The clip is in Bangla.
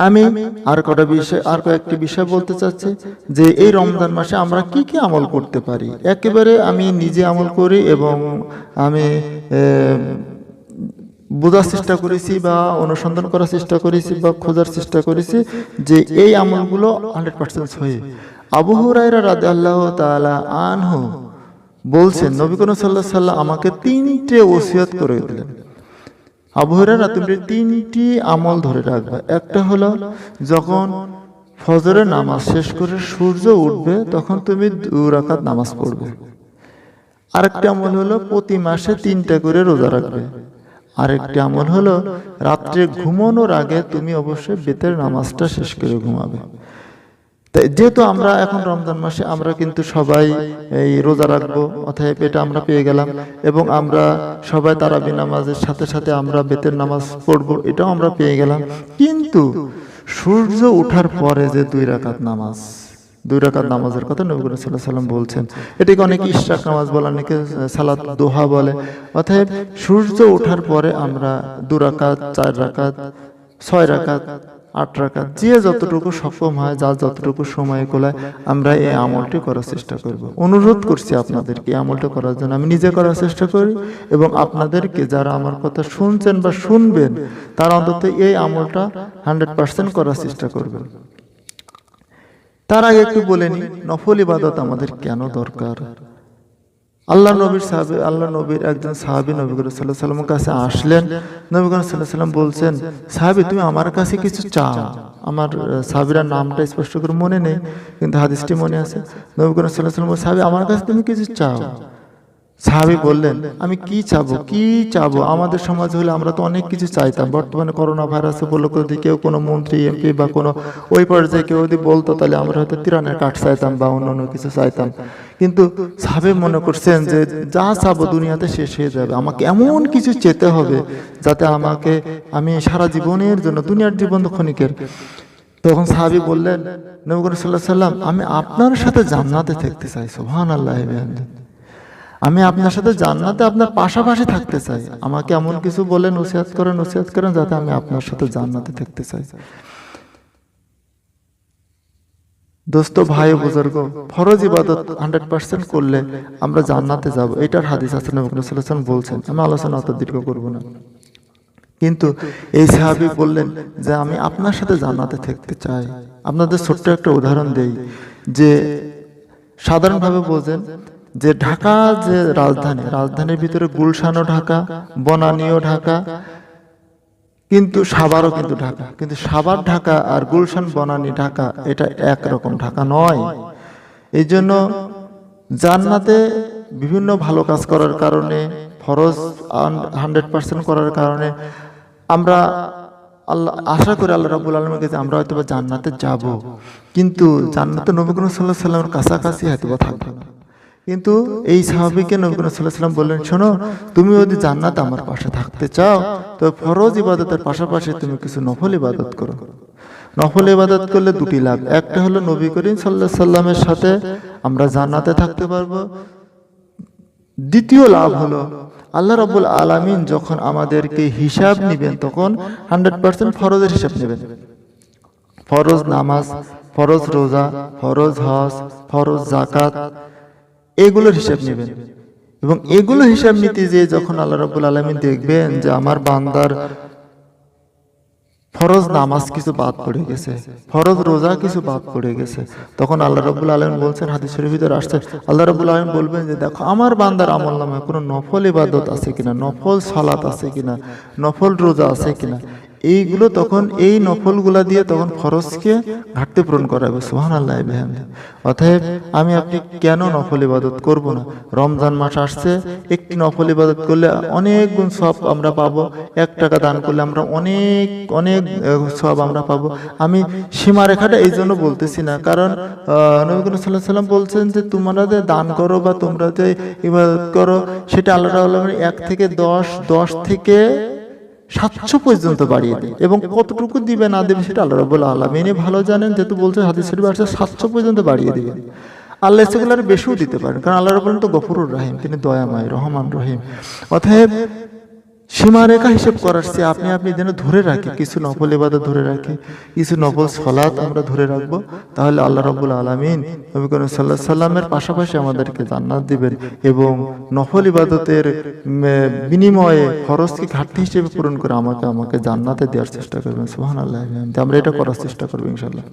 আমি আর কয়েকটি বিষয় বলতে চাচ্ছি যে এই রমজান মাসে আমরা কি কি আমল করতে পারি। একেবারে আমি নিজে আমল করি এবং আমি বোঝার চেষ্টা করেছি বা অনুসন্ধান করার চেষ্টা করেছি বা খোঁজার চেষ্টা করেছি যে এই আমলগুলো 100% সহি। আবু হুরায়রা রাদিয়াল্লাহু তাআলা আনহু বলছেন, নবী করিম সাল্লাল্লাহু আলাইহি ওয়াসাল্লাম আমাকে 3টে ওসিয়ত করে দিলেন। আবু হুরায়রা, তুমি 3টি আমল ধরে রাখবে। একটা হলো যখন ফজরের নামাজ শেষ করে সূর্য উঠবে তখন তুমি 2 রাকাত নামাজ পড়বে। আরেকটা আমল হলো প্রতি মাসে 3টা করে রোজা রাখবে। আরেকটি আমল হলো রাত্রে ঘুমানোর আগে তুমি অবশ্যই বেতের নামাজটা শেষ করে ঘুমাবে। তাই যেহেতু আমরা এখন রমজান মাসে আমরা কিন্তু সবাই এই রোজা রাখবো, অতএব এটা আমরা পেয়ে গেলাম এবং আমরা সবাই তারাবি নামাজের সাথে সাথে আমরা বেতের নামাজ পড়বো, এটাও আমরা পেয়ে গেলাম। কিন্তু সূর্য ওঠার পরে যে 2 রাকাত নামাজের কথা নবী করিম সাল্লাল্লাহু আলাইহি ওয়াসাল্লাম বলছেন, এটাকে অনেকে ইশরাক নামাজ বলে, অনেকে সালাত দোহা বলে। অতএব সূর্য ওঠার পরে আমরা 2 রাকাত, 4 রাকাত, 6 রাকাত, 8 রাকাত, যে যতটুকু সক্ষম হয়, যার যতটুকু সময় কোলায়, আমরা এই আমলটি করার চেষ্টা করব। অনুরোধ করছি আপনাদেরকে এই আমলটা করার জন্য। আমি নিজে করার চেষ্টা করি এবং আপনাদেরকে যারা আমার কথা শুনছেন বা শুনবেন তারা অন্তত এই আমলটা 100% করার চেষ্টা করবেন। তার আগে একটু বলে নি নফল ইবাদত আমাদের কেন দরকার। আল্লাহ নবীর একজন সাহাবী নবী করিম সাল্লাল্লাহু আলাইহি ওয়াসাল্লামের কাছে আসলেন। নবী করিম সাল্লাল্লাহু আলাইহি ওয়াসাল্লাম বলছেন, সাহাবী তুমি আমার কাছে কিছু চাও। আমার সাহাবীর নামটা স্পষ্ট করে মনে নেই, কিন্তু হাদিসটি মনে আছে। নবী করিম সাল্লাল্লাহু আলাইহি ওয়াসাল্লাম বললেন, সাহাবী আমার কাছে তুমি কিছু চাও। সাহাবী বললেন, আমি কি চাবো? আমাদের সমাজ হলে আমরা তো অনেক কিছু চাইতাম। বর্তমানে করোনা ভাইরাস বললো, যদি কেউ কোনো মন্ত্রী এমপি বা কোনো ওই পর্যায়ে কেউ যদি বলতো তাহলে আমরা হয়তো তিরানের কাঠ চাইতাম বা অন্য কিছু চাইতাম। কিন্তু সাহাবী মনে করছেন যে যা চাবো দুনিয়াতে শেষ হয়ে যাবে, আমাকে এমন কিছু চেতে হবে যাতে আমি সারা জীবনের জন্য, দুনিয়ার জীবন তো ক্ষণিকের। তখন সাহাবী বললেন, নবী করিম সাল্লাল্লাহু আলাইহি ওয়াসাল্লাম আমি আপনার সাথে জান্নাতে থাকতে চাই। সুবহানাল্লাহ, আমি আপনার সাথে জান্নাতে আপনার পাশাপাশি থাকতে চাই। আমাকে এমন কিছু বলে নসিহত করেন যাতে আমি আপনার সাথে জান্নাতে থাকতে চাই। দোস্ত, ভাই বুজুর্গ, ফরজ ইবাদত 100% করলে আমরা জান্নাতে যাব, এটার হাদিস আছে, নবী সাল্লাল্লাহু আলাইহি ওয়াসাল্লাম বলছেন। আমি আলোচনা অত দীর্ঘ করব না। কিন্তু এই সাহাবী বললেন যে আমি আপনার সাথে জান্নাতে থাকতে চাই। আপনাদের ছোট্ট একটা উদাহরণ দেই যে সাধারণভাবে বোঝেন যে ঢাকা যে রাজধানীর ভিতরে গুলশানও ঢাকা, বনানীও ঢাকা, কিন্তু সাভারও কিন্তু ঢাকা। কিন্তু সাভার ঢাকা আর গুলশান বনানী ঢাকা এটা একরকম ঢাকা নয়। এই জন্য জান্নাতে বিভিন্ন ভালো কাজ করার কারণে, ফরজ 100% করার কারণে আমরা আশা করি আল্লাহ রাব্বুল আলামিনের কাছে আমরা হয়তো জান্নাতে যাব, কিন্তু জান্নাতে নবী করিম সাল্লাল্লাহু আলাইহি ওয়াসাল্লামের কাছাকাছি হয়তো থাকবে না। কিন্তু এই সাহাবীকে নবী করিম সাল্লাল্লাহু আলাইহি ওয়াসাল্লাম বললেন, শোনো, তুমি যদি জান্নাতে আমার পাশে থাকতে চাও তো ফরজ ইবাদতের পাশাপাশি তুমি কিছু নফল ইবাদত করো। নফল ইবাদত করলে 2টি লাভ। একটা হলো নবী করিম সাল্লাল্লাহু আলাইহি ওয়াসাল্লামের সাথে আমরা জান্নাতে থাকতে পারবো। দ্বিতীয় লাভ হলো আল্লাহ রাব্বুল আলামিন যখন আমাদেরকে হিসাব নেবেন তখন 100% ফরজের হিসাব নেবেন। ফরজ নামাজ, ফরজ রোজা, ফরজ হজ, ফরজ যাকাত, এগুলোর হিসাব নেবেন। এবং এগুলো হিসাব নিতে যে যখন আল্লাহ রাব্বুল আলামিন দেখবেন যে আমার বান্দার ফরজ নামাজ কিছু বাদ পড়ে গেছে, ফরজ রোজা কিছু বাদ পড়ে গেছে, তখন আল্লাহ রাব্বুল আলামিন বলছেন, হাদিস শরীফের ভিতরে আসছে, আল্লাহ রাব্বুল আলামিন বলবেন যে দেখো আমার বান্দার আমলনামায় কোনো নফল ইবাদত আছে কিনা, নফল সালাত আছে কিনা, নফল রোজা আছে কিনা। এইগুলো তখন এই নফলগুলা দিয়ে তখন ফরজকে ঘাটতি পূরণ করাবে। সুবহানাল্লাহ। অতএব আমি আপনি কেন নফল ইবাদত করব না? রমজান মাস আসছে, একটি নফল ইবাদত করলে অনেক গুণ সওয়াব আমরা পাবো। 1 টাকা দান করলে আমরা অনেক সওয়াব আমরা পাবো। আমি সীমারেখাটা এই জন্য বলতেছি না, কারণ নবী করিম সাল্লাল্লাহু আলাইহি ওয়াসাল্লাম বলছেন যে তোমরা যে দান করো বা তোমরা যে ইবাদত করো সেটা আল্লাহ রাব্বুল আলামিন 1 থেকে 10 থেকে 700 পর্যন্ত বাড়িয়ে দেয়। এবং কতটুকু দিবে না দেবে সেটা আল্লাহ রাব্বুল আলামিন ভালো জানেন, যেহেতু বলছে হাদিস শরীফে আছে 700 পর্যন্ত বাড়িয়ে দিবেন। আল্লাহ সেগুলোর বেশিও দিতে পারেন, কারণ আল্লাহ রাব্বুল আলামিন তো গফুরুর রহিম, তিনি দয়াময়, রহমান রহিম। অতএব সীমারেখা হিসেব করার চেয়ে আপনি যেন ধরে রাখি, কিছু নফল ইবাদত ধরে রাখি, কিছু নফল সালাত আমরা ধরে রাখবো, তাহলে আল্লাহ রাব্বুল আলামিন নবী করিম সাল্লাল্লাহু আলাইহি সাল্লামের পাশাপাশি আমাদেরকে জান্নাত দিবেন এবং নফল ইবাদতের বিনিময়ে খরচকে ঘাটতি হিসেবে পূরণ করে আমাকে জান্নাতে দেওয়ার চেষ্টা করবেন। সুবহানাল্লাহ, আমরা এটা করার চেষ্টা করবো ইনশাআল্লাহ।